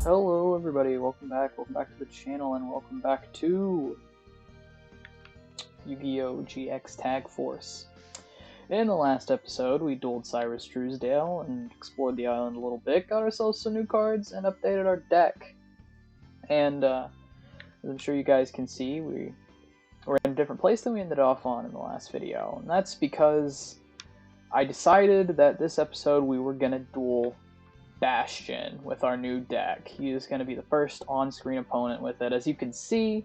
Hello everybody, welcome back to the channel, and welcome back to Yu-Gi-Oh! GX Tag Force. In the last episode, we dueled Cyrus Truesdale and explored the island a little bit, got ourselves some new cards, and updated our deck. And as I'm sure you guys can see, we're in a different place than we ended off on in the last video. And that's because I decided that this episode we were going to duel Bastian with our new deck. He is going to be the first on-screen opponent with it. As you can see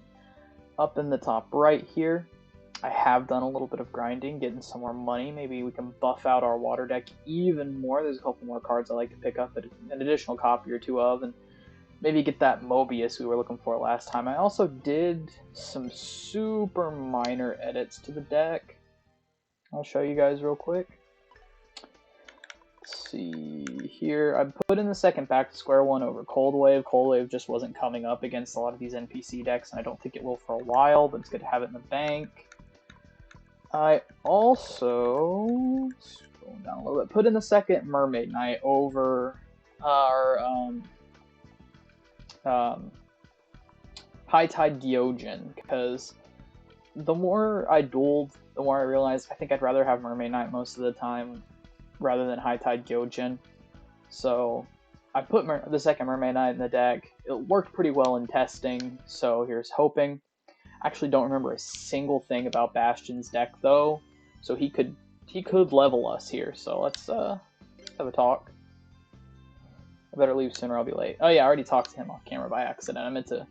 up in the top right here, I have done a little bit of grinding, getting some more money. Maybe we can buff out our water deck even more. There's a couple more cards I like to pick up an additional copy or two of, and maybe get that Mobius we were looking for last time. I also did some super minor edits to the deck. I'll show you guys real quick. Let's see here. I put in the second back to square one over Cold Wave. Cold Wave just wasn't coming up against a lot of these NPC decks, and I don't think it will for a while, but it's good to have it in the bank. I also, scrolling down a little bit, put in the second Mermaid Knight over our High Tide Gyojin, because the more I dueled, the more I realized I think I'd rather have Mermaid Knight most of the time rather than High Tide Gyojin. So I put the second Mermaid Knight in the deck. It worked pretty well in testing, so here's hoping. I actually don't remember a single thing about Bastian's deck though, so he could level us here. So let's have a talk. I better leave sooner, I'll be late. Oh yeah, I already talked to him off camera by accident. I meant to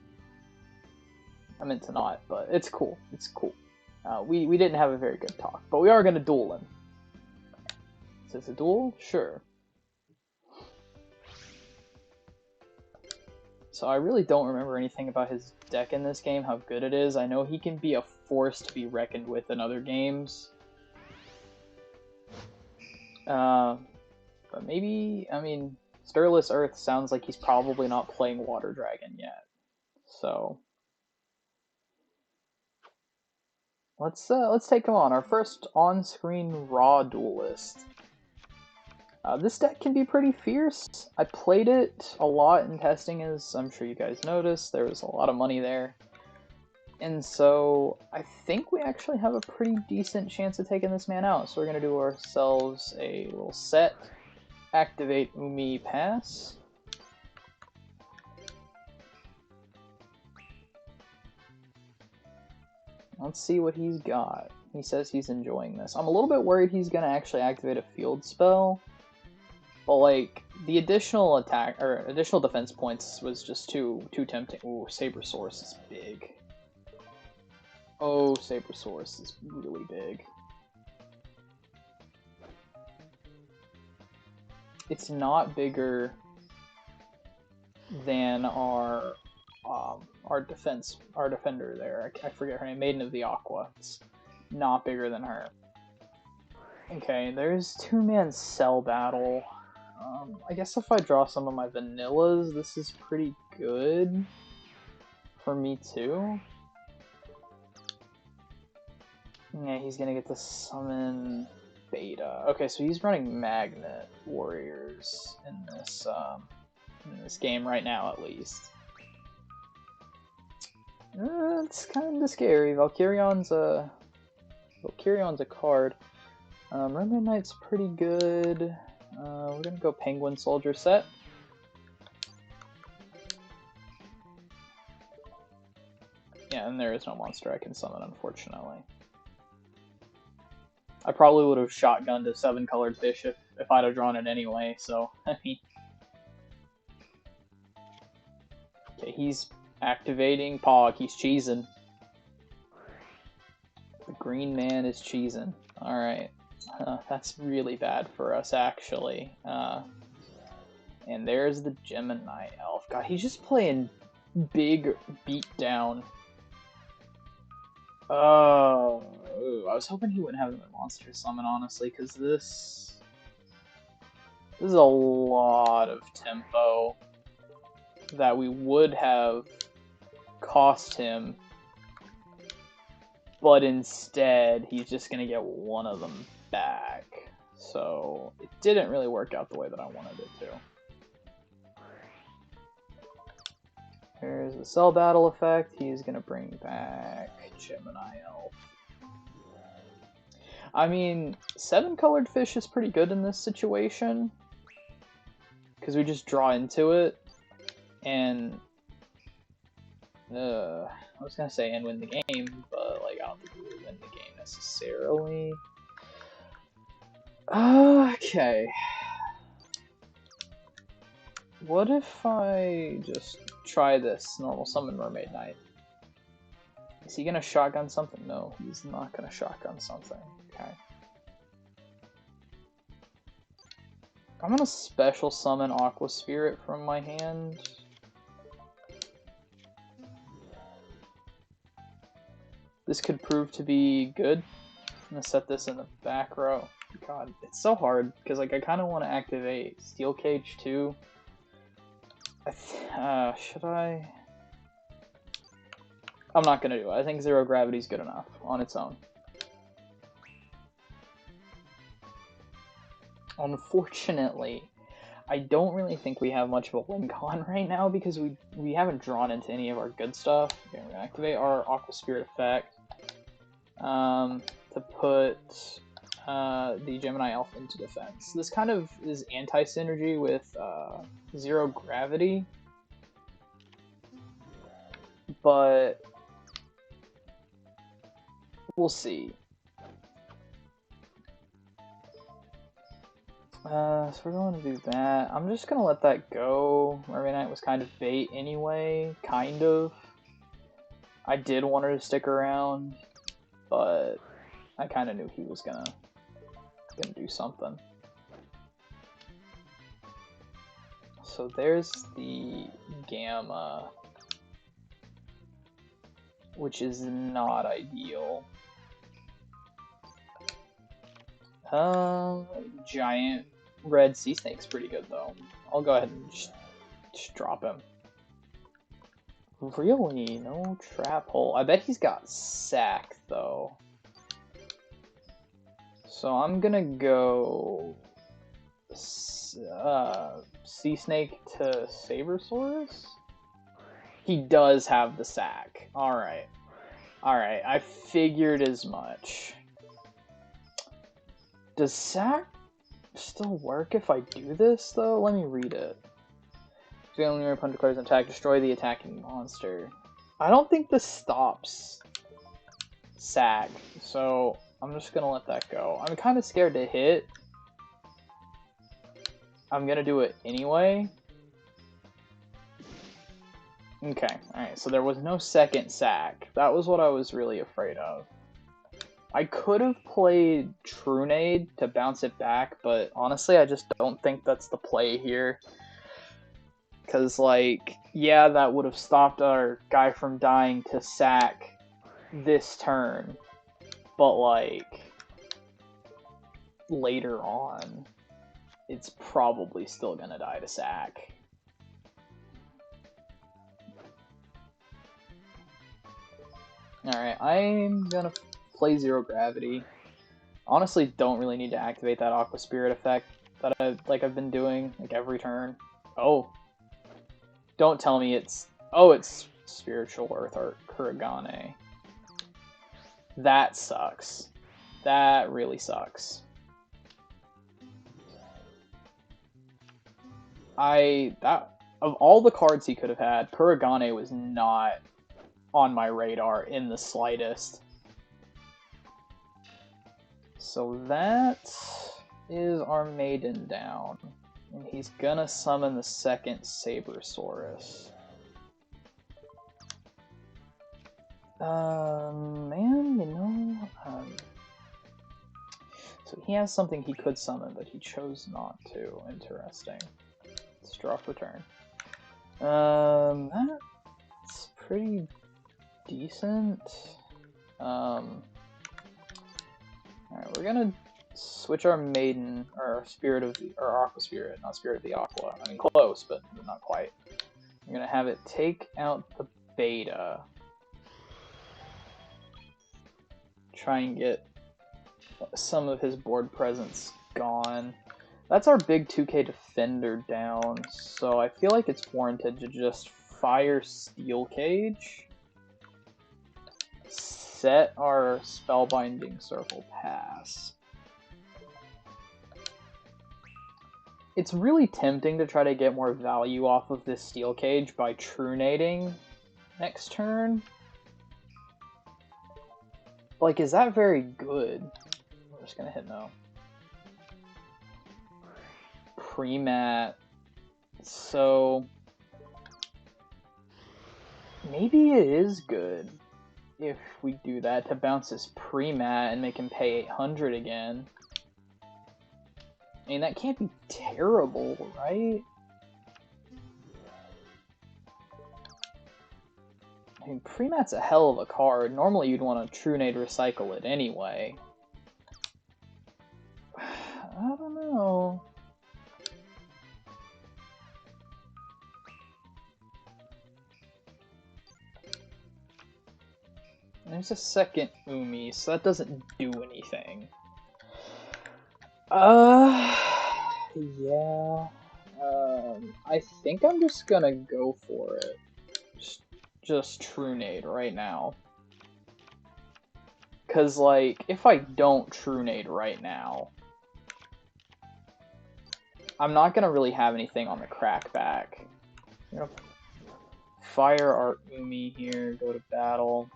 not, but it's cool. It's cool. We didn't have a very good talk, but we are gonna duel him. Is this a duel? Sure. So I really don't remember anything about his deck in this game, how good it is. I know he can be a force to be reckoned with in other games. But maybe, I mean, Stirless Earth sounds like he's probably not playing Water Dragon yet. So let's take him on. Our first on-screen raw duelist. This deck can be pretty fierce. I played it a lot in testing, as I'm sure you guys noticed. There was a lot of money there. And so I think we actually have a pretty decent chance of taking this man out. So we're going to do ourselves a little set. Activate Umi Pass. Let's see what he's got. He says he's enjoying this. I'm a little bit worried he's going to actually activate a field spell. But like, the additional attack or additional defense points was just too tempting. Ooh, Saber Source is big. Oh, Saber Source is really big. It's not bigger than our defender there. I forget her name, Maiden of the Aqua. It's not bigger than her. Okay, there's two-man cell battle. I guess if I draw some of my vanillas, this is pretty good for me too. Yeah, he's gonna get to summon Beta. Okay, so he's running Magnet Warriors in this game right now, at least. It's kind of scary. Valkyrion's a card. Mermaid Knight's pretty good. We're gonna go Penguin Soldier set. Yeah, and there is no monster I can summon, unfortunately. I probably would have shotgunned a 7-colored fish if I'd have drawn it anyway, so, I mean... Okay, he's activating Pog, he's cheesing. The green man is cheesing. Alright. That's really bad for us, actually. And there's the Gemini Elf. God, he's just playing big beatdown. Oh, I was hoping he wouldn't have the monster summon, honestly, because this is a lot of tempo that we would have cost him but instead he's just gonna get one of them back. So it didn't really work out the way that I wanted it to. There's the cell battle effect. He's gonna bring back Gemini Elf. I mean, 7-colored fish is pretty good in this situation, because we just draw into it, and I was gonna say and win the game, but like I don't think we would win the game necessarily. Okay. What if I just try this normal summon Mermaid Knight? Is he gonna shotgun something? No, he's not gonna shotgun something. Okay. I'm gonna special summon Aqua Spirit from my hand. This could prove to be good. I'm gonna set this in the back row. God, it's so hard because like I kind of want to activate Steel Cage too. Should I? I'm not gonna do it. I think Zero Gravity is good enough on its own. Unfortunately, I don't really think we have much of a win con right now because we haven't drawn into any of our good stuff. Okay, we're gonna activate our Aqua Spirit effect to put the Gemini Elf into defense. This kind of is anti-synergy with Zero Gravity, but we'll see. So we're going to do that. I'm just going to let that go. Mermaid Knight was kind of bait anyway, kind of. I did want her to stick around, but I kind of knew he was gonna do something. So there's the Gamma, which is not ideal. Giant red sea snake's pretty good though. I'll go ahead and just drop him. Really? No trap hole. I bet he's got sack though. So I'm gonna go sea snake to Sabersaurus. He does have the sack. Alright. Alright, I figured as much. Does sack still work if I do this, though? Let me read it. When your opponent declares an attack, destroy the attacking monster. I don't think this stops sack, so I'm just gonna let that go. I'm kind of scared to hit. I'm gonna do it anyway. Okay, alright, so there was no second sack. That was what I was really afraid of. I could have played Trunade to bounce it back, but honestly, I just don't think that's the play here. Because, like, yeah, that would have stopped our guy from dying to sack this turn. But, like, later on, it's probably still gonna die to sack. Alright, I'm gonna play Zero Gravity. Honestly, don't really need to activate that Aqua Spirit effect that I've been doing like every turn. Oh, don't tell me it's it's Spiritual Earth or Kuragane. That sucks. That really sucks. Of all the cards he could have had, Kuragane was not on my radar in the slightest. So that is our Maiden down. And he's gonna summon the second Sabersaurus. Man, you know, so he has something he could summon, but he chose not to. Interesting. Let's draw for turn. That's pretty decent. Alright, we're gonna switch our Maiden, or Spirit of the, or Aqua Spirit, not Spirit of the Aqua. I mean, close, but not quite. I'm gonna have it take out the Beta. try and get some of his board presence gone. That's our big 2K defender down, so I feel like it's warranted to just fire Steel Cage, set our Spellbinding Circle pass. It's really tempting to try to get more value off of this Steel Cage by Truenating next turn. Like, is that very good? I'm just gonna hit no. Pre-mat. So maybe it is good if we do that to bounce his pre-mat and make him pay 800 again. I mean, that can't be terrible, right? I mean, pre-mat's a hell of a card. Normally you'd want to Trunade recycle it anyway. I don't know. There's a second Umi, so that doesn't do anything. Yeah. I think I'm just gonna go for it. Just Trunade right now. Cause, like, if I don't Trunade right now, I'm not gonna really have anything on the crackback. You know, fire our Umi here, go to battle.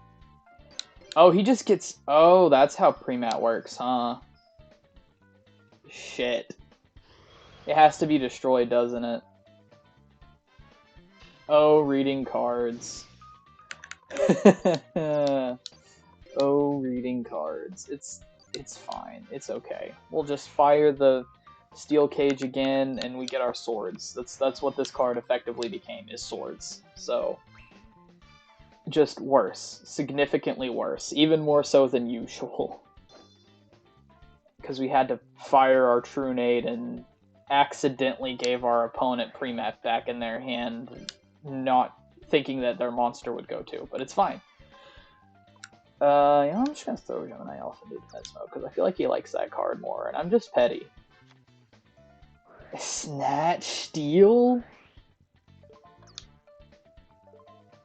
Oh, he just gets... Oh, that's how pre-mat works, huh? Shit. It has to be destroyed, doesn't it? Oh, reading cards. Oh, reading cards. It's fine. It's okay. We'll just fire the Steel Cage again, and we get our swords. That's what this card effectively became, is swords. So, just worse. Significantly worse. Even more so than usual. Because we had to fire our Trunade and accidentally gave our opponent pre-mat back in their hand, not thinking that their monster would go to, but it's fine. You know, I'm just gonna throw Gemini Elf into defense mode, because I feel like he likes that card more, and I'm just petty. Snatch Steel?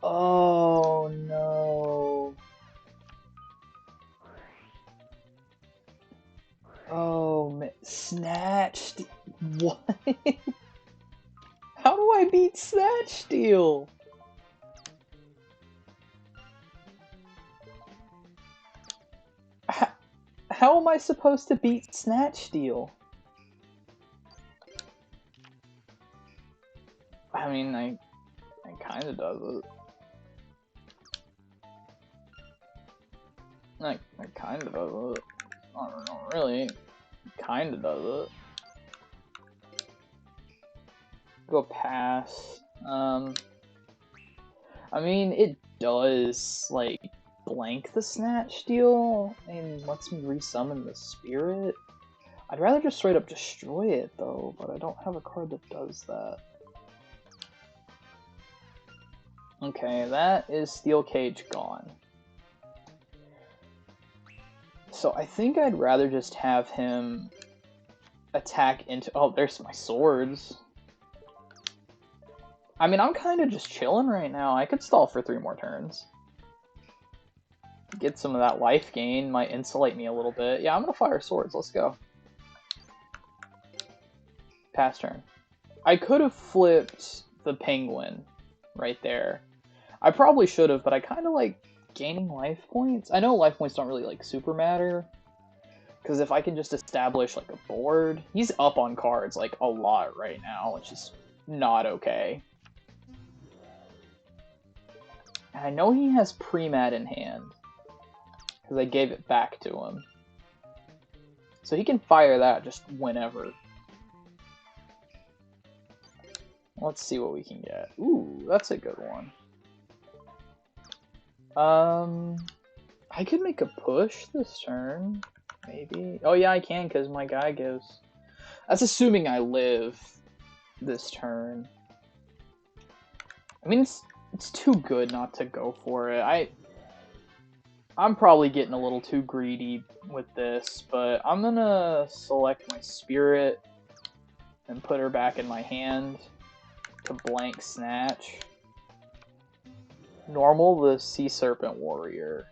Oh no. Oh man, Snatch what? How do I beat Snatch Steel? How am I supposed to beat Snatch Steel? I mean, I kind of does it. I kind of does it. I don't know, really. Kind of does it. Go pass. I mean, it does, like, blank the Snatch Steel and lets me resummon the Spirit. I'd rather just straight up destroy it, though, but I don't have a card that does that. Okay, that is Steel Cage gone. So I think I'd rather just have him attack into... Oh, there's my swords. I mean, I'm kind of just chilling right now. I could stall for 3 more turns. Get some of that life gain, might insulate me a little bit. Yeah, I'm gonna fire swords, let's go. Pass turn. I could have flipped the penguin right there. I probably should have, but I kind of like gaining life points. I know life points don't really like super matter, because if I can just establish like a board, he's up on cards like a lot right now, which is not okay. And I know he has pre-mat in hand, because I gave it back to him. So he can fire that just whenever. Let's see what we can get. Ooh, that's a good one. I could make a push this turn, maybe. Oh yeah, I can, because my guy gives... That's assuming I live this turn. I mean, it's too good not to go for it. I'm probably getting a little too greedy with this, but I'm gonna select my spirit and put her back in my hand to blank snatch. Normal the Sea Serpent Warrior.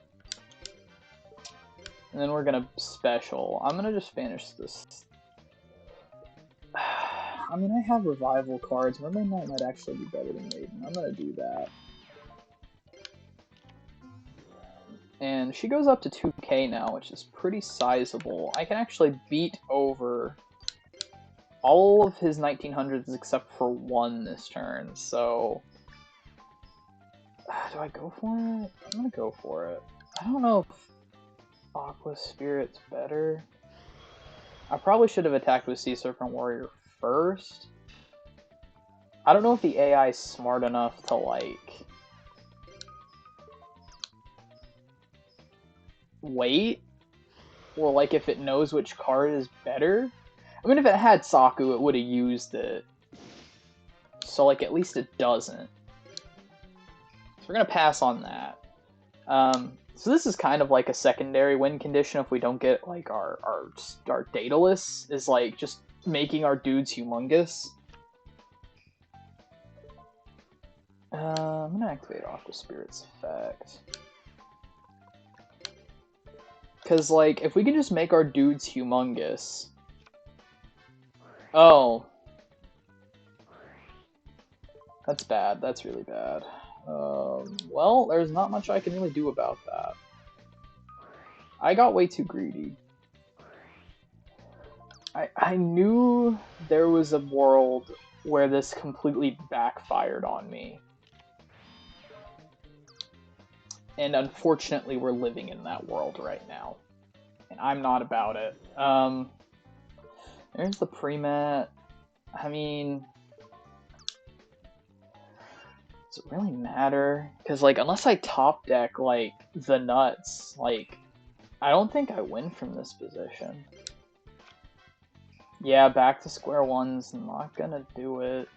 And then we're gonna special. I'm gonna just finish this. I mean, I have revival cards. Mermaid Knight might actually be better than Maiden. I'm gonna do that. And she goes up to 2k now, which is pretty sizable. I can actually beat over all of his 1900s except for one this turn, so... do I go for it? I'm gonna go for it. I don't know if Aqua Spirit's better. I probably should have attacked with Sea Serpent Warrior first. I don't know if the AI is smart enough to, like... wait, or like if it knows which card is better. I mean, if it had Saku, it would have used it. So like at least it doesn't. So we're gonna pass on that. So this is kind of like a secondary win condition if we don't get like our Daedalus, is like just making our dudes humongous. I'm gonna activate off the Spirit's effect. Because, like, if we can just make our dudes humongous... Oh. That's bad. That's really bad. Well, there's not much I can really do about that. I got way too greedy. I knew there was a world where this completely backfired on me. And unfortunately, we're living in that world right now. And I'm not about it. There's the pre-mat. I mean... does it really matter? Because, like, unless I top deck, like, the nuts, like, I don't think I win from this position. Yeah, back to square one's not gonna do it.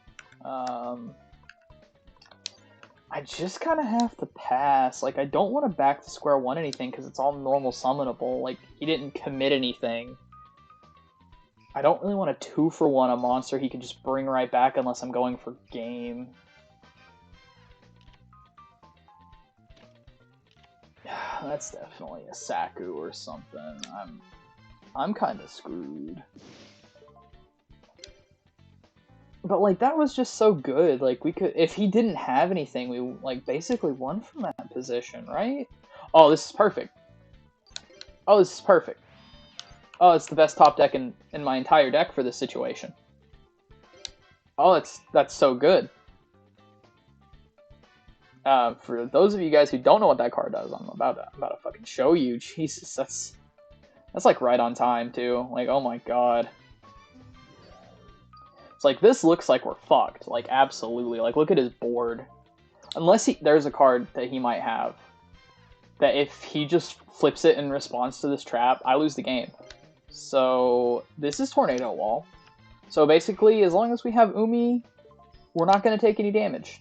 I just kind of have to pass. Like, I don't want to back to square one anything because it's all normal summonable. Like, he didn't commit anything. I don't really want to 2-for-1 a monster he can just bring right back unless I'm going for game. That's definitely a Saku or something. I'm kind of screwed. But, like, that was just so good. Like, we could... if he didn't have anything, we, like, basically won from that position, right? Oh, this is perfect. Oh, this is perfect. Oh, it's the best top deck in my entire deck for this situation. Oh, that's so good. For those of you guys who don't know what that card does, I'm about to fucking show you. Jesus, that's like right on time, too. Like, oh my god. It's like, this looks like we're fucked. Like, absolutely. Like, look at his board. Unless there's a card that he might have that if he just flips it in response to this trap, I lose the game. So, this is Tornado Wall. So basically, as long as we have Umi, we're not going to take any damage.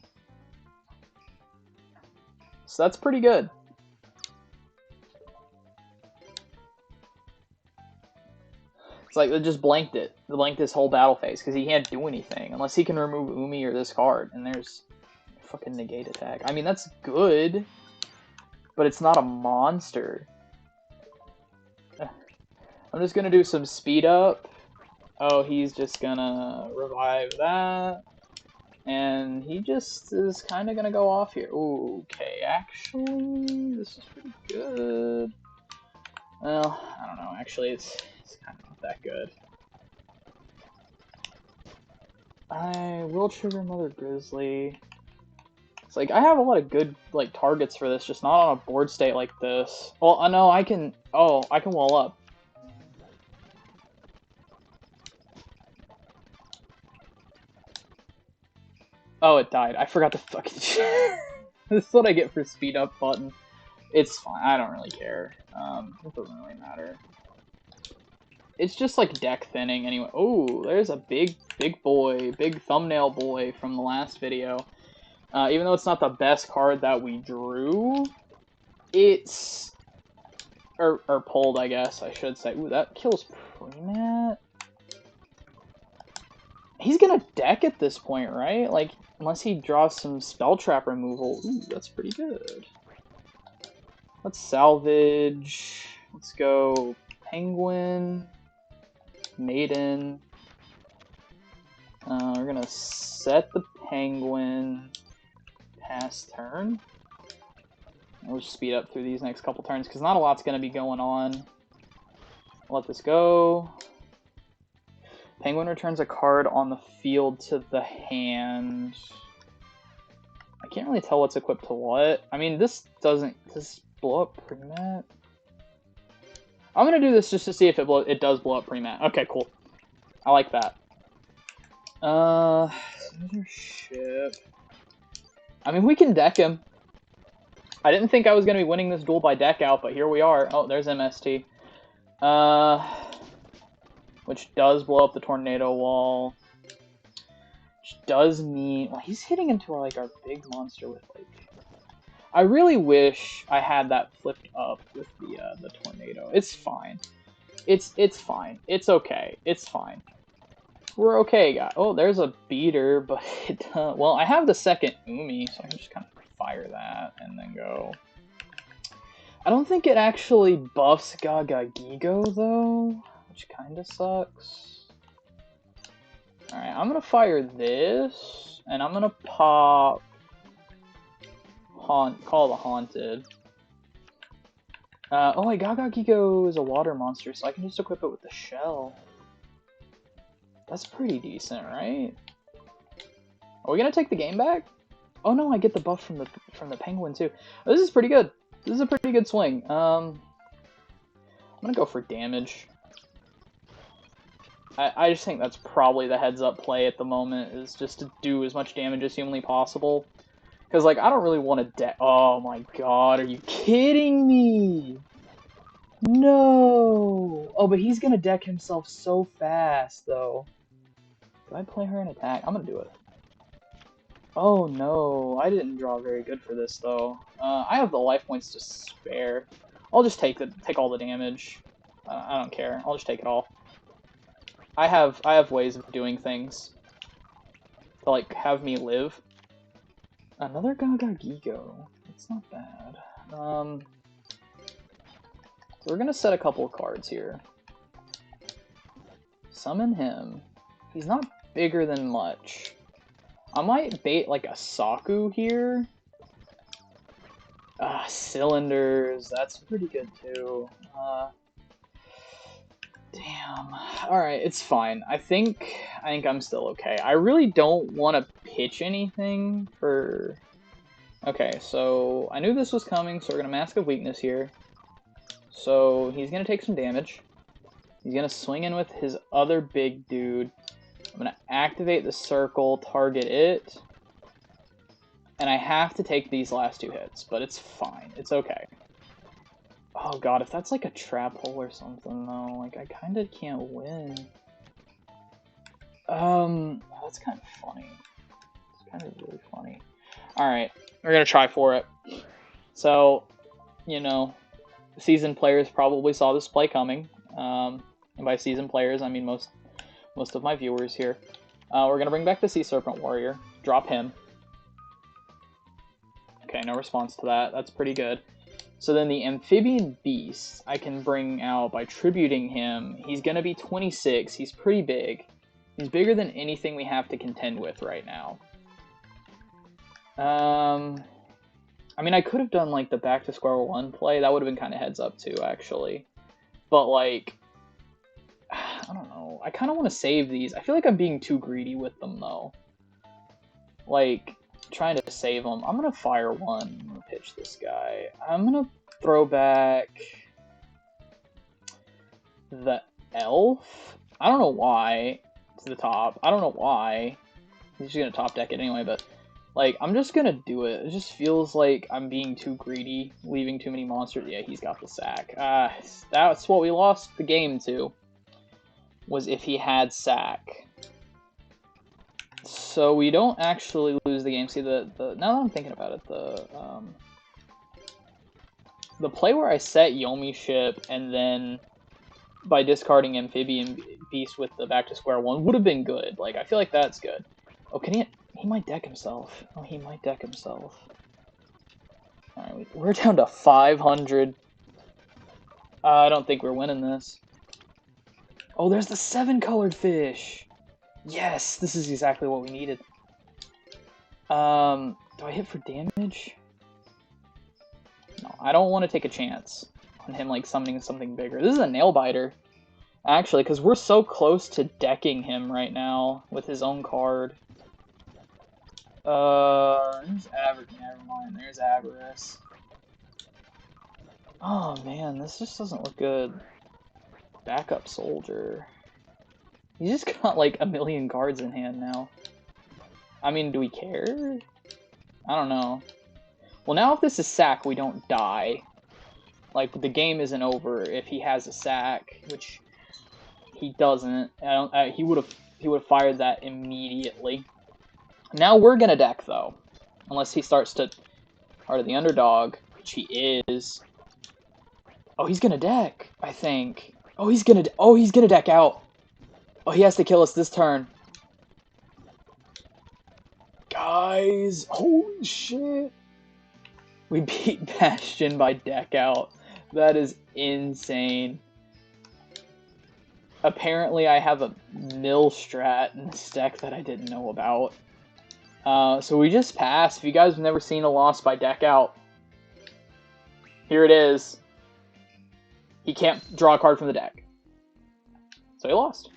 So that's pretty good. It's like they just blanked it. They blanked this whole battle phase because he can't do anything unless he can remove Umi or this card. And there's fucking negate attack. I mean, that's good, but it's not a monster. I'm just gonna do some speed up. Oh, he's just gonna revive that. And he just is kind of gonna go off here. Ooh, okay, actually, this is pretty good. Well, I don't know. Actually, it's kind of not that good. I will trigger Mother Grizzly. It's like, I have a lot of good, like, targets for this, just not on a board state like this. Well, no, I can... oh, I can wall up. Oh, it died. I forgot to fucking... This is what I get for speed up button. It's fine. I don't really care. It doesn't really matter. It's just like deck thinning anyway. Oh, there's a big boy, big thumbnail boy from the last video. Even though it's not the best card that we drew, it's Or pulled, I guess, I should say. Ooh, that kills Premat. He's gonna deck at this point, right? Like, unless he draws some spell trap removal. Ooh, that's pretty good. Let's salvage. Let's go Penguin, Maiden. We're gonna set the Penguin pass turn. We'll just speed up through these next couple turns because not a lot's gonna be going on. Let this go. Penguin returns a card on the field to the hand. I can't really tell what's equipped to what. I mean, this doesn't... Does this blow up Premat? I'm gonna do this just to see if it does blow up Premat. Okay, cool. I like that. Ship. I mean, we can deck him. I didn't think I was gonna be winning this duel by deck out, but here we are. Oh, there's MST. Which does blow up the tornado wall. Which does mean... Well, he's hitting into our big monster with, like... I really wish I had that flipped up with the tornado. It's fine. It's fine. It's okay. It's fine. We're okay, guys. Oh, there's a beater, but it well, I have the second Umi, so I can just kind of fire that and then go. I don't think it actually buffs Gaga Gigo, though, which kind of sucks. Alright, I'm going to fire this, and I'm going to pop Call the Haunted. Oh wait, Gaga Gigo is a water monster, so I can just equip it with the shell. That's pretty decent, right? Are we going to take the game back? Oh no, I get the buff from the Penguin, too. Oh, this is pretty good. This is a pretty good swing. I'm gonna go for damage. I just think that's probably the heads-up play at the moment, is just to do as much damage as humanly possible. Because, like, I don't really want to deck... Oh my god, are you kidding me? No! Oh, but he's gonna deck himself so fast, though. Do I play her in attack? I'm gonna do it. Oh no, I didn't draw very good for this though. I have the life points to spare. I'll just take all the damage. I don't care. I'll just take it all. I have ways of doing things to like have me live. Another Gaga Gigo. That's not bad. So we're gonna set a couple of cards here. Summon him. He's not bigger than much. I might bait like a Saku here. Cylinders, that's pretty good too. Damn. Alright, it's fine. I think I'm still okay. I really don't want to pitch anything for... Okay, so I knew this was coming, so we're going to Mask of Weakness here. So he's going to take some damage. He's going to swing in with his other big dude. I'm going to activate the circle, target it. And I have to take these last two hits, but it's fine. It's okay. Oh god, if that's like a trap hole or something, though, like, I kind of can't win. That's kind of funny. It's kind of really funny. Alright, we're going to try for it. So, you know, seasoned players probably saw this play coming. And by seasoned players, I mean most of my viewers here. We're going to bring back the Sea Serpent Warrior. Drop him. Okay, no response to that. That's pretty good. So then the Amphibian Beast I can bring out by tributing him. He's going to be 26. He's pretty big. He's bigger than anything we have to contend with right now. I mean, I could have done, like, the back to square one play. That would have been kind of heads up, too, actually. But, like, I don't know. I kind of want to save these. I feel like I'm being too greedy with them, though. Like, trying to save them. I'm going to fire one. I'm going to pitch this guy. I'm going to throw back the elf. I don't know why. To the top. I don't know why. He's just going to top deck it anyway, but... Like, I'm just gonna do it. It just feels like I'm being too greedy, leaving too many monsters. Yeah, he's got the sack. That's what we lost the game to, was if he had sack. So we don't actually lose the game. See, now that I'm thinking about it, the play where I set Yomi ship and then by discarding Amphibian Beast with the back to square one would have been good. Like, I feel like that's good. Oh, can he might deck himself. Oh, he might deck himself. Alright, we're down to 500. I don't think we're winning this. Oh, there's the 7-colored fish! Yes, this is exactly what we needed. Do I hit for damage? No, I don't want to take a chance on him, like, summoning something bigger. This is a nail biter, actually, because we're so close to decking him right now with his own card. There's Avarice. Never mind, there's Avarice. Oh, man, this just doesn't look good. Backup Soldier. He's just got, like, a million cards in hand now. I mean, do we care? I don't know. Well, now if this is sack, we don't die. Like, the game isn't over if he has a sack, which he doesn't. He would have fired that immediately. Now we're gonna deck though, unless he starts to Heart of the Underdog, which he is. Oh, he's gonna deck, I think. Oh, he's gonna deck out. Oh, he has to kill us this turn. Guys, holy shit. We beat Bastian by deck out. That is insane. Apparently I have a mill strat in this deck that I didn't know about. So we just passed. If you guys have never seen a loss by deck out, here it is. He can't draw a card from the deck. So he lost.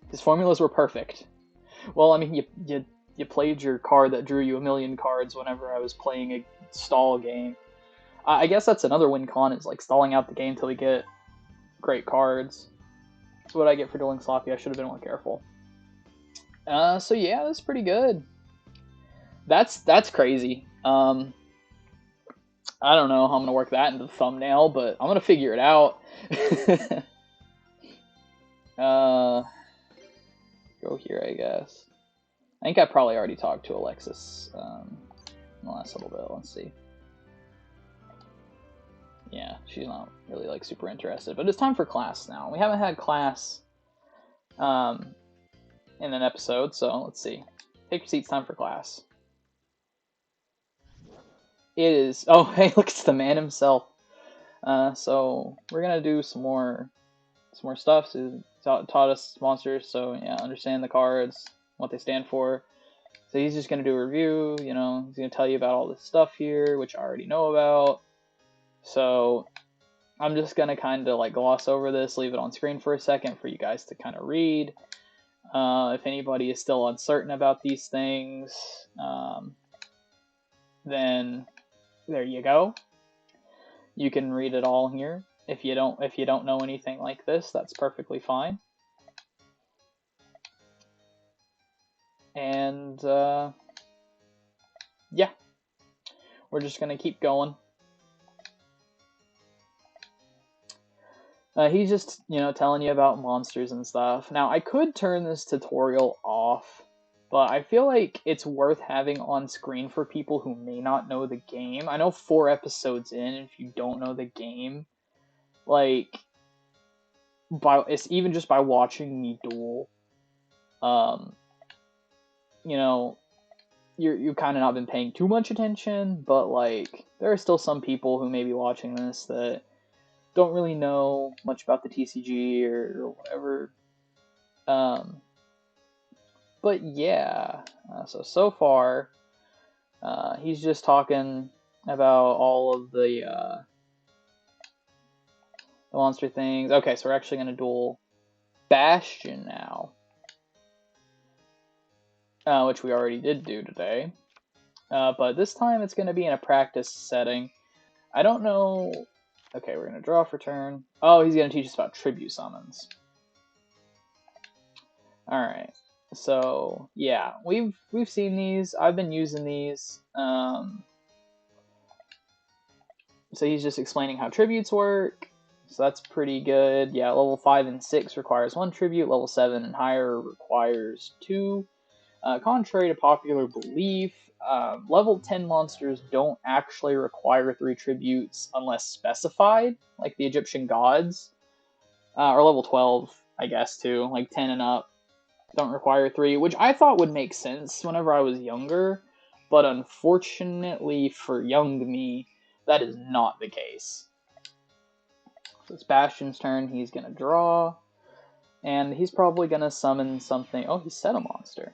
His formulas were perfect. Well, I mean, you played your card that drew you a million cards whenever I was playing a stall game. I guess that's another win con, is like stalling out the game till we get great cards. That's what I get for dueling sloppy. I should have been more careful. So yeah, that's pretty good. That's crazy. I don't know how I'm gonna work that into the thumbnail, but I'm gonna figure it out. Go here, I guess. I think I probably already talked to Alexis in the last little bit. Let's see. Yeah, she's not really like super interested, but it's time for class now. We haven't had class in an episode, so let's see. Take your seats, time for class. It is. Oh, hey, look, it's the man himself. So we're gonna do some more stuff. So taught us monsters, so yeah, understand the cards, what they stand for. So he's just gonna do a review. You know, he's gonna tell you about all this stuff here, which I already know about. So I'm just gonna kind of like gloss over this, leave it on screen for a second for you guys to kind of read. If anybody is still uncertain about these things, then there you go. You can read it all here. If you don't know anything like this, that's perfectly fine. And yeah, we're just gonna keep going. He's just, you know, telling you about monsters and stuff. Now, I could turn this tutorial off, but I feel like it's worth having on screen for people who may not know the game. I know 4 episodes in, if you don't know the game, like, it's even just by watching me duel, you know, you've kind of not been paying too much attention, but, like, there are still some people who may be watching this that don't really know much about the TCG or whatever. But yeah, so far, he's just talking about all of the monster things. Okay, so we're actually going to duel Bastian now, which we already did do today. But this time it's going to be in a practice setting. I don't know. Okay, we're going to draw for turn. Oh, he's going to teach us about tribute summons. Alright, so yeah, we've seen these. I've been using these. So he's just explaining how tributes work. So that's pretty good. Yeah, level 5 and 6 requires 1 tribute. Level 7 and higher requires 2. Contrary to popular belief, level 10 monsters don't actually require 3 tributes unless specified, like the Egyptian gods. Or level 12, I guess, too. Like 10 and up don't require 3, which I thought would make sense whenever I was younger, but unfortunately for young me, that is not the case. So it's Bastian's turn. He's going to draw, and he's probably going to summon something. Oh, he set a monster.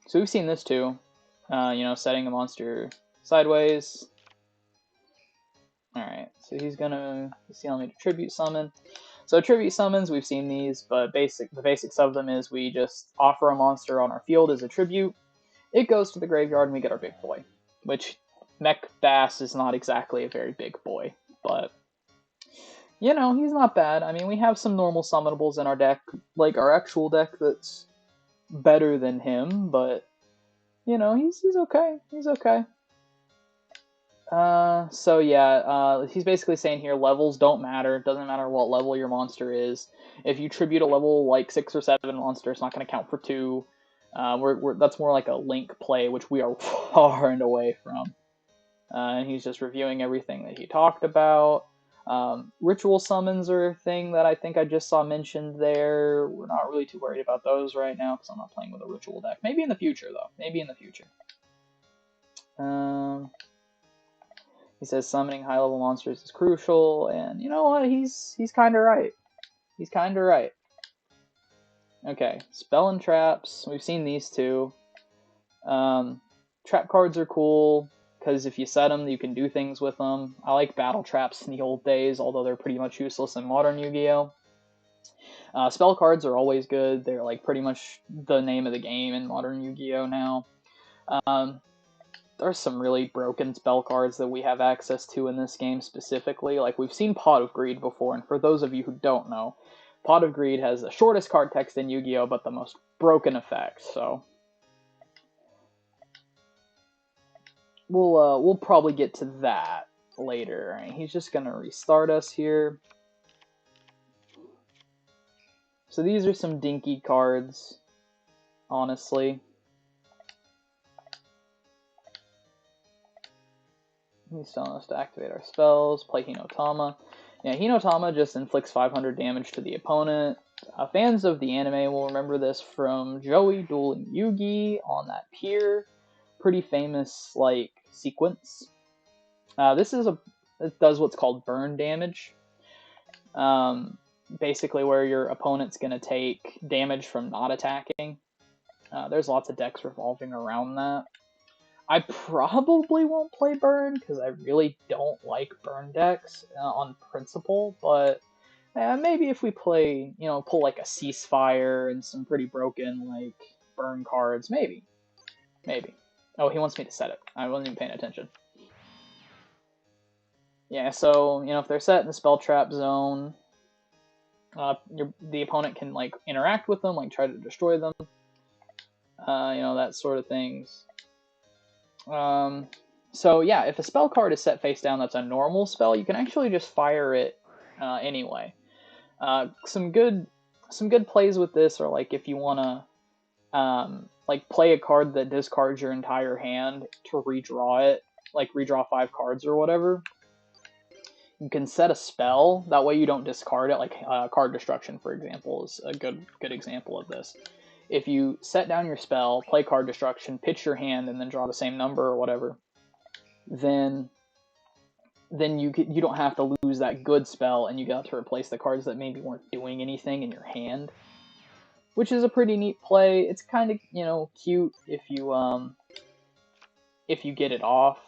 So we've seen this too, setting a monster sideways. Alright, so he's going me to tribute summon. So tribute summons, we've seen these, but the basics of them is we just offer a monster on our field as a tribute. It goes to the graveyard and we get our big boy, which Mech Bass is not exactly a very big boy, but he's not bad. I mean, we have some normal summonables in our deck, like our actual deck that's better than him, but he's okay. He's okay. So yeah, he's basically saying here levels don't matter. It doesn't matter what level your monster is. If you tribute a level like 6 or 7 monster, it's not going to count for 2. That's more like a link play, which we are far and away from. And he's just reviewing everything that he talked about. Ritual summons are a thing that I think I just saw mentioned there. We're not really too worried about those right now because I'm not playing with a ritual deck. Maybe in the future, though. Maybe in the future. He says summoning high-level monsters is crucial, and you know what? He's kind of right. He's kind of right. Okay, spell and traps. We've seen these two. Trap cards are cool, because if you set them, you can do things with them. I like battle traps in the old days, although they're pretty much useless in modern Yu-Gi-Oh! Spell cards are always good. They're like pretty much the name of the game in modern Yu-Gi-Oh! Now. There's some really broken spell cards that we have access to in this game specifically. Like, we've seen Pot of Greed before, and for those of you who don't know, Pot of Greed has the shortest card text in Yu-Gi-Oh! But the most broken effect, so we'll probably get to that later. Right? He's just gonna restart us here. So these are some dinky cards, honestly. He's telling us to activate our spells, play Hinotama. Yeah, Hinotama just inflicts 500 damage to the opponent. Fans of the anime will remember this from Joey dueling Yugi on that pier. Pretty famous, sequence. It does what's called burn damage. Basically where your opponent's going to take damage from not attacking. There's lots of decks revolving around that. I probably won't play burn because I really don't like burn decks on principle, but maybe if we play, pull like a ceasefire and some pretty broken burn cards, maybe. Oh, he wants me to set it. I wasn't even paying attention. Yeah, so if they're set in the spell trap zone, the opponent can interact with them, try to destroy them, that sort of things. So yeah, if a spell card is set face down that's a normal spell, you can actually just fire it anyway. Some good plays with this are if you want to play a card that discards your entire hand to redraw it, redraw 5 cards or whatever. You can set a spell, that way you don't discard it, card destruction, for example, is a good example of this. If you set down your spell, play card destruction, pitch your hand, and then draw the same number or whatever, then you don't have to lose that good spell, and you get to replace the cards that maybe weren't doing anything in your hand, which is a pretty neat play. It's kind of cute if you get it off.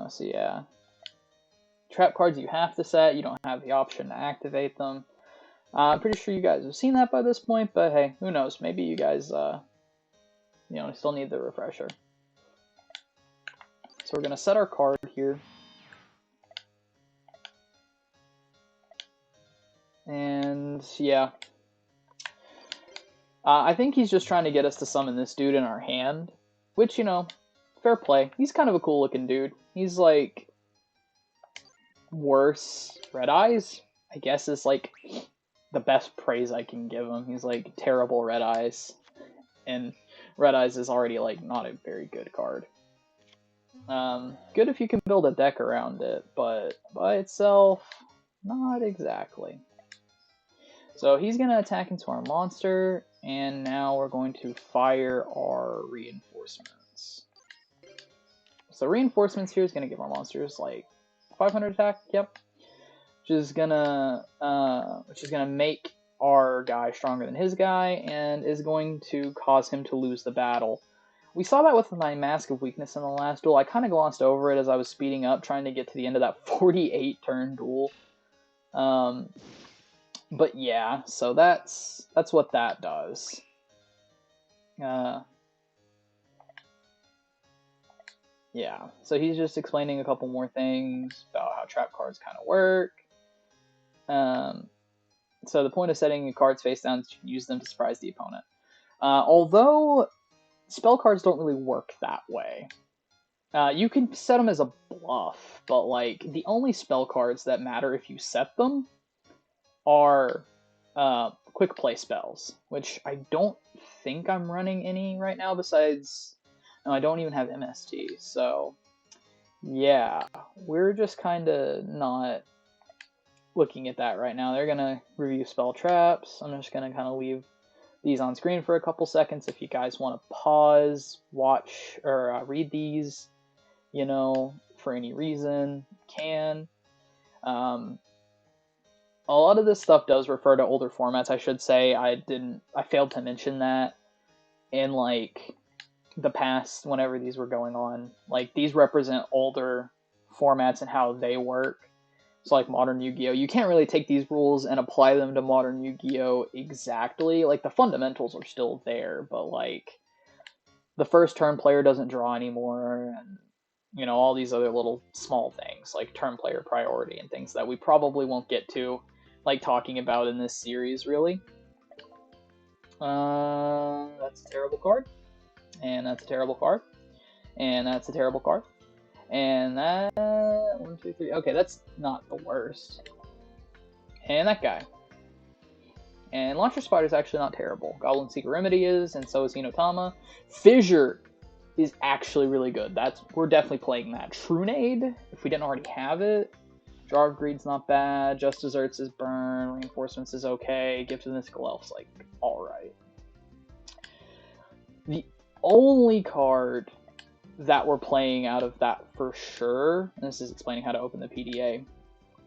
So yeah, trap cards you have to set. You don't have the option to activate them. I'm pretty sure you guys have seen that by this point, but hey, who knows? Maybe you guys, still need the refresher. So we're going to set our card here. And, yeah. I think he's just trying to get us to summon this dude in our hand, which, fair play. He's kind of a cool-looking dude. He's, worse. Red Eyes, I guess, is, the best praise I can give him. He's like terrible Red Eyes, and Red Eyes is already like not a very good card. Good if you can build a deck around it, but by itself, not exactly. So he's going to attack into our monster, and now we're going to fire our reinforcements. So reinforcements here is going to give our monsters like 500 attack, yep. Which is gonna make our guy stronger than his guy, and is going to cause him to lose the battle. We saw that with my Mask of Weakness in the last duel. I kind of glossed over it as I was speeding up, trying to get to the end of that 48-turn duel. But yeah, so that's what that does. Yeah, so he's just explaining a couple more things about how trap cards kind of work. So the point of setting your cards face down is to use them to surprise the opponent. Although spell cards don't really work that way. You can set them as a bluff, but like the only spell cards that matter if you set them are quick play spells, which I don't think I'm running any right now besides... No, I don't even have MST, so yeah, we're just kind of not looking at that right now. They're going to review spell traps. I'm just going to kind of leave these on screen for a couple seconds. If you guys want to pause, watch, or read these, you know, for any reason, you can. A lot of this stuff does refer to older formats, I should say. I failed to mention that in, like, the past, whenever these were going on. Like, these represent older formats and how they work. So, like, modern Yu-Gi-Oh! You can't really take these rules and apply them to modern Yu-Gi-Oh! Exactly. Like, the fundamentals are still there, but, like, the first turn player doesn't draw anymore, and, you know, all these other little small things, like turn player priority and things that we probably won't get to, like, talking about in this series, really. That's a terrible card. And that's a terrible card. And that's a terrible card. And that... 1, 2, 3... Okay, that's not the worst. And that guy. And Launcher Spider is actually not terrible. Goblin Seeker Remedy is, and so is Hinotama. Fissure is actually really good. We're definitely playing that. Trunade, if we didn't already have it. Jar of Greed's not bad. Just Desserts is burn. Reinforcements is okay. Gift of the Mystical Elf's like alright. The only card that we're playing out of that for sure, and this is explaining how to open the PDA,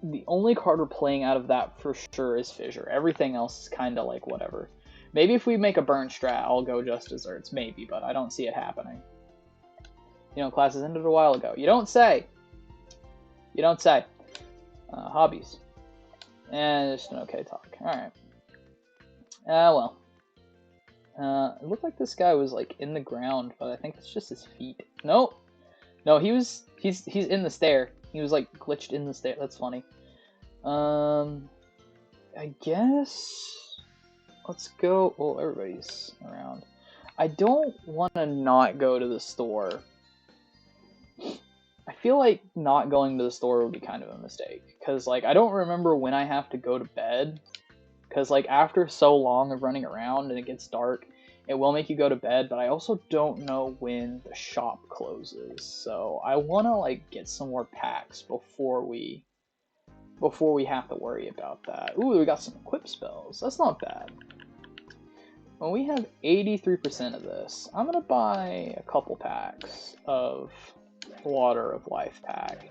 the only card we're playing out of that for sure is Fissure. Everything else is kind of like whatever. Maybe if we make a burn strat, I'll go Just Desserts, maybe, but I don't see it happening. You know, classes ended a while ago. You don't say! You don't say. Hobbies. And just an okay talk. Alright. Well. It looked like this guy was like in the ground, but I think it's just his feet. Nope. No, he's in the stair. He was like glitched in the stair. That's funny. I guess let's go. Well, everybody's around. I don't want to not go to the store. I feel like not going to the store would be kind of a mistake, because like I don't remember when I have to go to bed. Because, like, after so long of running around and it gets dark, it will make you go to bed, but I also don't know when the shop closes. So I want to, like, get some more packs before we have to worry about that. Ooh, we got some equip spells. That's not bad. Well, we have 83% of this. I'm going to buy a couple packs of Water of Life pack.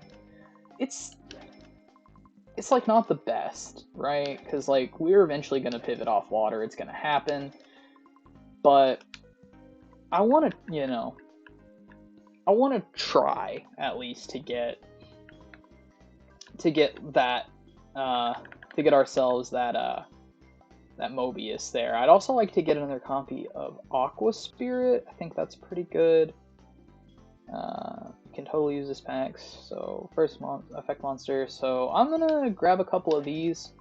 It's like not the best, right? Because like we're eventually going to pivot off water. It's going to happen. But I want to, you know, I want to try at least to get that, to get ourselves that Mobius there. I'd also like to get another copy of Aqua Spirit. I think that's pretty good. Can totally use this pack. So first effect monster. So I'm gonna grab a couple of these.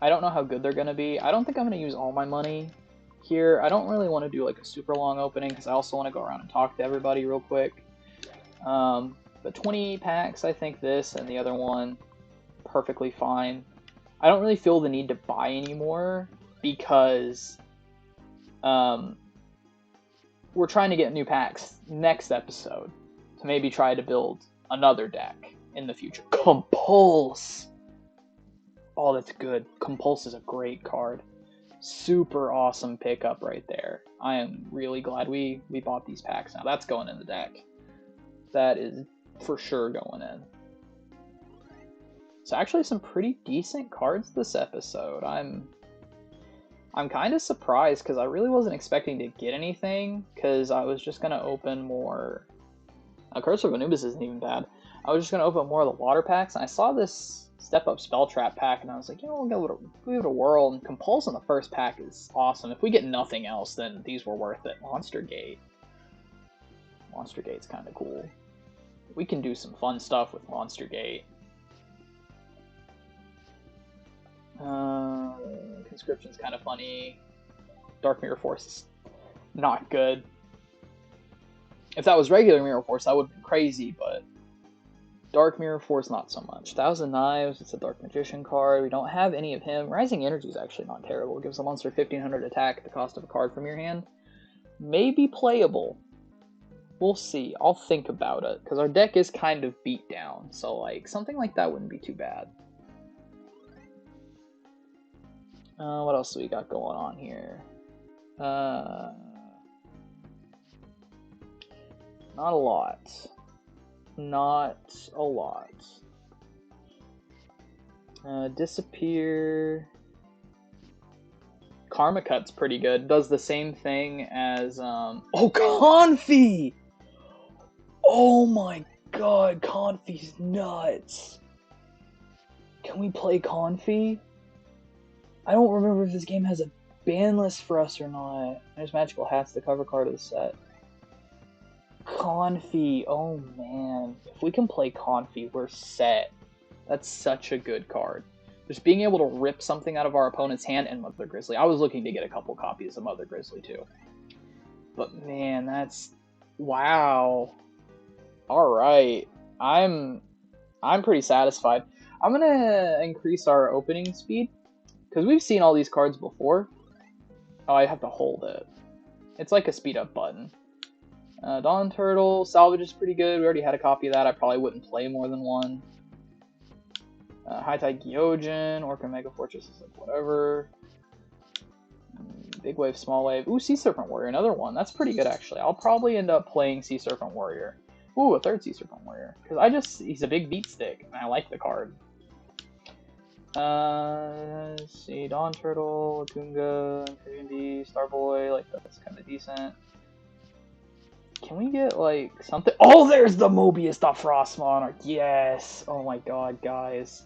I don't know how good they're gonna be. I don't think I'm gonna use all my money here. I don't really want to do like a super long opening because I also want to go around and talk to everybody real quick. But 20 packs, I think this and the other one perfectly fine. I don't really feel the need to buy anymore because we're trying to get new packs next episode to maybe try to build another deck in the future. Compulse! Oh, that's good. Compulse is a great card. Super awesome pickup right there. I am really glad we bought these packs now. That's going in the deck. That is for sure going in. So actually some pretty decent cards this episode. I'm kind of surprised because I really wasn't expecting to get anything because I was just going to open more... Curse of Anubis isn't even bad. I was just going to open more of the water packs, and I saw this Step Up Spell Trap pack, and I was like, you know, we'll give it a whirl, and Compulse in the first pack is awesome. If we get nothing else, then these were worth it. Monster Gate. Monster Gate's kind of cool. We can do some fun stuff with Monster Gate. Conscription's kind of funny. Dark Mirror Force is not good. If that was regular Mirror Force, that would have been crazy, but Dark Mirror Force, not so much. Thousand Knives, it's a Dark Magician card. We don't have any of him. Rising Energy is actually not terrible. It gives a monster 1500 attack at the cost of a card from your hand. Maybe playable. We'll see. I'll think about it, because our deck is kind of beat down, so like something like that wouldn't be too bad. What else do we got going on here? Not a lot. Not a lot. Disappear. Karma Cut's pretty good. Does the same thing as, oh, Confi! Oh my god, Confi's nuts! Can we play Confi? I don't remember if this game has a ban list for us or not. There's Magical Hats, the cover card of the set. Confi, oh man. If we can play Confi, we're set. That's such a good card. Just being able to rip something out of our opponent's hand, and Mother Grizzly. I was looking to get a couple copies of Mother Grizzly too. But man, that's... wow. Alright. I'm pretty satisfied. I'm gonna increase our opening speed, because we've seen all these cards before. Oh, I have to hold it. It's like a speed up button. Dawn Turtle, Salvage is pretty good. We already had a copy of that. I probably wouldn't play more than one. High Tide Gyojin, Orca Mega Fortress is like whatever. Big Wave, Small Wave. Ooh, Sea Serpent Warrior, another one. That's pretty good actually. I'll probably end up playing Sea Serpent Warrior. Ooh, a third Sea Serpent Warrior. Because he's a big beat stick, and I like the card. Let's see, Dawn Turtle, Latunga, Infinity, Starboy, like that's kind of decent. Can we get like something? Oh, there's the Mobius the Frost Monarch. Yes. Oh my god, guys.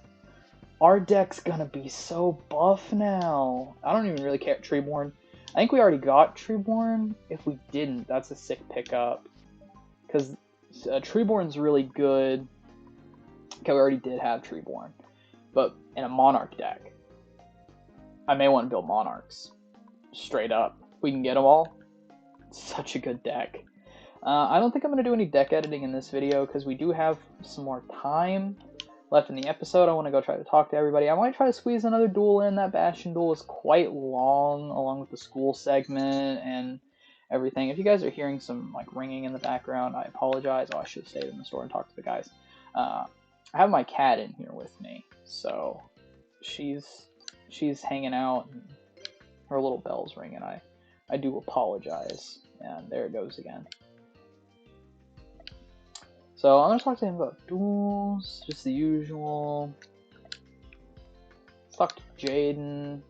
Our deck's gonna be so buff now. I don't even really care. Treeborn. I think we already got Treeborn. If we didn't, that's a sick pickup. Because Treeborn's really good. Okay, we already did have Treeborn. But in a Monarch deck, I may want to build Monarchs. Straight up. We can get them all. It's such a good deck. I don't think I'm going to do any deck editing in this video because we do have some more time left in the episode. I want to go try to talk to everybody. I might try to squeeze another duel in. That Bastian duel is quite long, along with the school segment and everything. If you guys are hearing some like ringing in the background, I apologize. Oh, I should have stayed in the store and talked to the guys. I have my cat in here with me, so she's hanging out and her little bell's ringing. I do apologize. And there it goes again. So I'm going to talk to him about duels, just the usual. Let's talk to Jaden.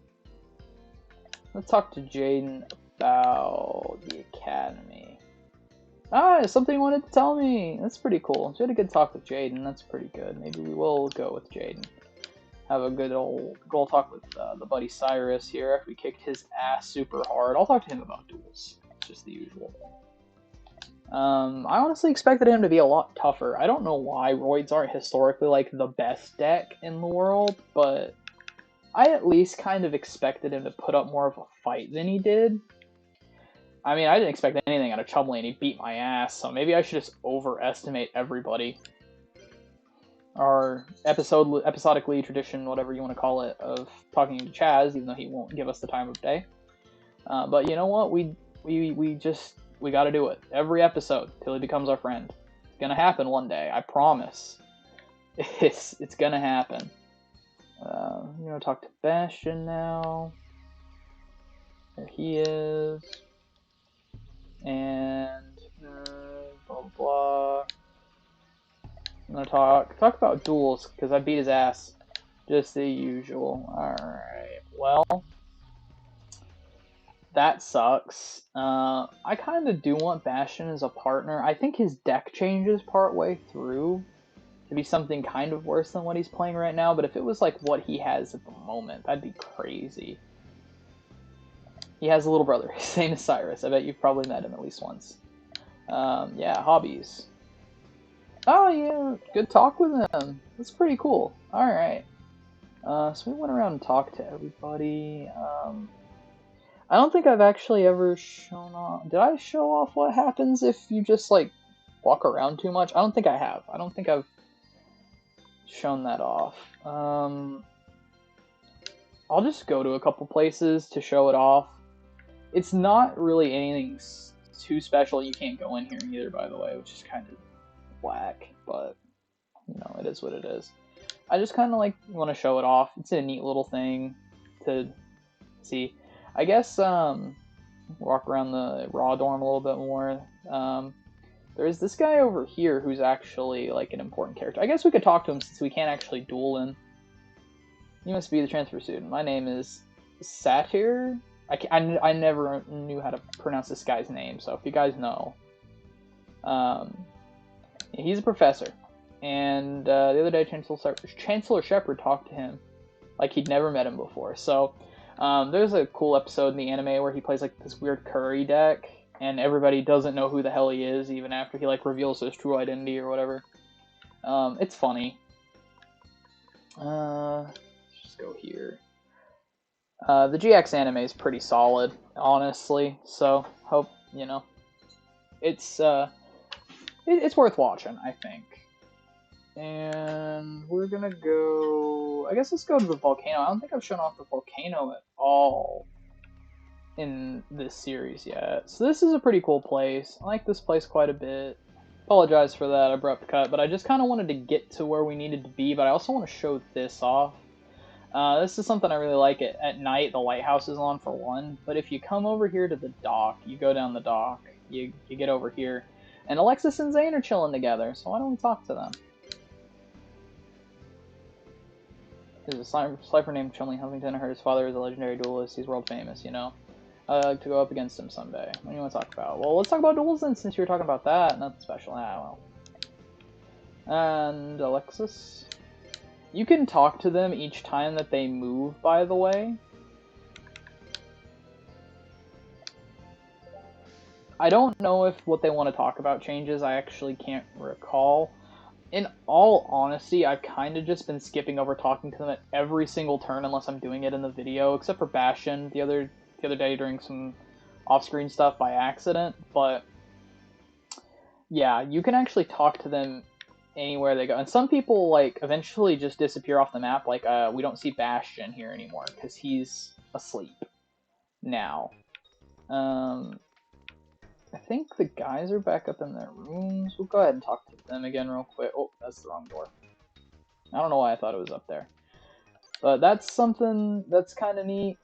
Let's talk to Jaden about the academy. Ah, something you wanted to tell me. That's pretty cool. So we had a good talk with Jaden. That's pretty good. Maybe we will go with Jaden. Have a good old talk with the buddy Cyrus here after we kicked his ass super hard. I'll talk to him about duels. It's just the usual. I honestly expected him to be a lot tougher. I don't know why Roids aren't historically like the best deck in the world, but I at least kind of expected him to put up more of a fight than he did. I mean, I didn't expect anything out of Chumley and he beat my ass, so maybe I should just overestimate everybody. our episodically tradition, whatever you want to call it, of talking to Chaz, even though he won't give us the time of day. But you know what? We got to do it every episode till he becomes our friend. It's gonna happen one day, I promise. It's gonna happen. I'm gonna talk to Bastian now. There he is. And blah blah. I'm gonna talk about duels because I beat his ass, just the usual. All right. Well, that sucks. I kind of do want Bastian as a partner. I think his deck changes partway through to be something kind of worse than what he's playing right now. But if it was like what he has at the moment, that'd be crazy. He has a little brother. His name is Cyrus. I bet you've probably met him at least once. Yeah, hobbies. Oh yeah, good talk with him. That's pretty cool. All right. So we went around and talked to everybody. I don't think I've actually ever shown off. Did I show off what happens if you just like walk around too much? I don't think I have. I don't think I've shown that off. I'll just go to a couple places to show it off. It's not really anything too special. You can't go in here either, by the way, which is kind of whack, but you know, it is what it is. I just kind of like want to show it off. It's a neat little thing to see. I guess walk around the raw dorm a little bit more. There's this guy over here who's actually like an important character. I guess we could talk to him since we can't actually duel him. You must be the transfer student. My name is Satyr. I never knew how to pronounce this guy's name, so if you guys know. He's a professor. And the other day, Chancellor Shepard talked to him like he'd never met him before. So there's a cool episode in the anime where he plays like this weird curry deck, and everybody doesn't know who the hell he is, even after he like reveals his true identity or whatever. It's funny. Let's just go here. The GX anime is pretty solid, honestly. So hope you know. It's worth watching, I think. And we're gonna go. I guess let's go to the volcano. I don't think I've shown off the volcano at all in this series yet. So this is a pretty cool place. I like this place quite a bit. Apologize for that abrupt cut, but I just kind of wanted to get to where we needed to be, but I also want to show this off. This is something I really like. At night, the lighthouse is on for one, but if you come over here to the dock, you go down the dock, you get over here, and Alexis and Zane are chilling together, so why don't we talk to them? There's a sniper named Chumley Huffington. I heard his father is a legendary duelist. He's world famous, you know. I'd like to go up against him someday. What do you want to talk about? Well, let's talk about duels then, since you were talking about that. Nothing special. Ah, well. And Alexis? You can talk to them each time that they move, by the way. I don't know if what they want to talk about changes. I actually can't recall. In all honesty, I've kind of just been skipping over talking to them at every single turn unless I'm doing it in the video, except for Bastian the other day during some off-screen stuff by accident. But yeah, you can actually talk to them anywhere they go. And some people like eventually just disappear off the map. Like we don't see Bastian here anymore because he's asleep now. I think the guys are back up in their rooms. We'll go ahead and talk to them again real quick. Oh, that's the wrong door. I don't know why I thought it was up there. But that's something that's kind of neat.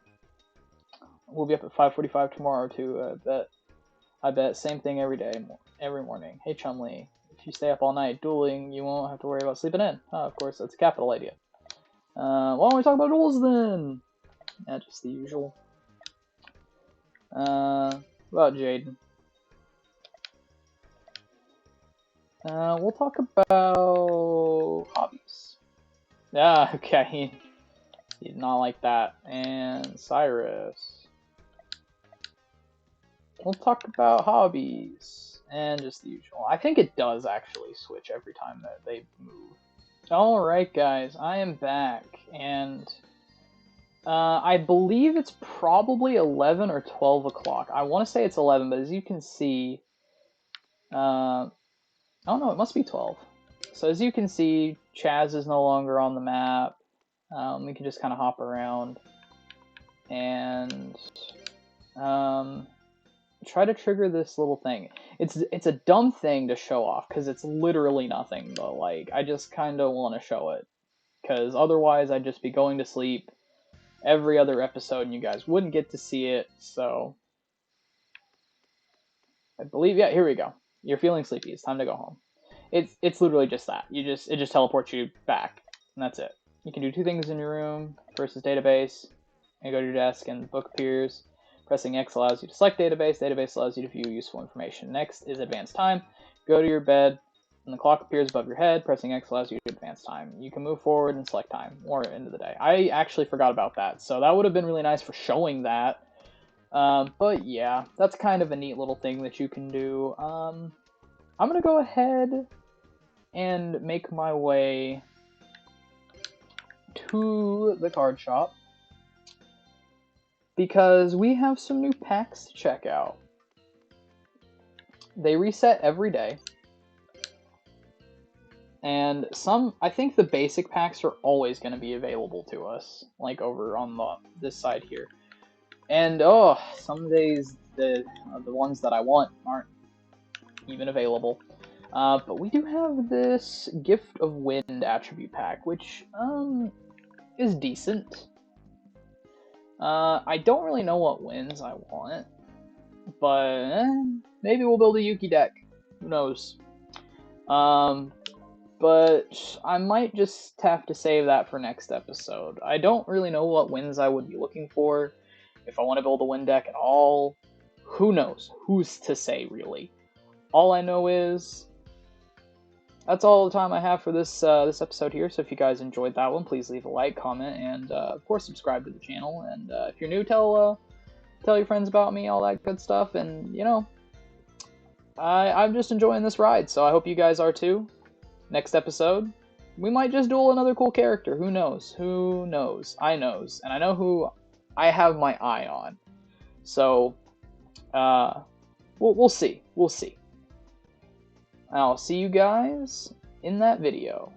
We'll be up at 5:45 tomorrow too. I bet. Same thing every day, every morning. Hey Chumley, if you stay up all night dueling, you won't have to worry about sleeping in. Oh, of course, that's a capital idea. Why don't we talk about duels then? Yeah, just the usual. About Jaden. We'll talk about hobbies. Yeah, okay. He did not like that. And Cyrus. We'll talk about hobbies. And just the usual. I think it does actually switch every time that they move. Alright guys, I am back. And I believe it's probably 11 or 12 o'clock. I want to say it's 11, but as you can see... I don't know, it must be 12. So as you can see, Chaz is no longer on the map. We can just kind of hop around and try to trigger this little thing. It's a dumb thing to show off because it's literally nothing, but like I just kind of want to show it because otherwise I'd just be going to sleep every other episode and you guys wouldn't get to see it. So I believe, yeah, here we go. You're feeling sleepy. It's time to go home. It's literally just that. It just teleports you back, and that's it. You can do two things in your room. First is database. You go to your desk and the book appears. Pressing X allows you to select database. Database allows you to view useful information. Next is advanced time. Go to your bed, and the clock appears above your head. Pressing X allows you to advance time. You can move forward and select time or end of the day. I actually forgot about that, so that would have been really nice for showing that. But yeah, that's kind of a neat little thing that you can do. I'm gonna go ahead and make my way to the card shop because we have some new packs to check out. They reset every day. And I think the basic packs are always going to be available to us, like over on this side here. And oh, some days the ones that I want aren't even available. But we do have this Gift of Wind attribute pack, which is decent. I don't really know what wins I want, but maybe we'll build a Yuki deck. Who knows? But I might just have to save that for next episode. I don't really know what wins I would be looking for. If I want to build a win deck at all, who knows? Who's to say, really? All I know is that's all the time I have for this episode here. So if you guys enjoyed that one, please leave a like, comment, and of course subscribe to the channel. And if you're new, tell your friends about me, all that good stuff. And you know, I'm just enjoying this ride, so I hope you guys are too. Next episode, we might just duel another cool character. Who knows? Who knows? I knows, and I know who I have my eye on. So, we'll see. We'll see. I'll see you guys in that video.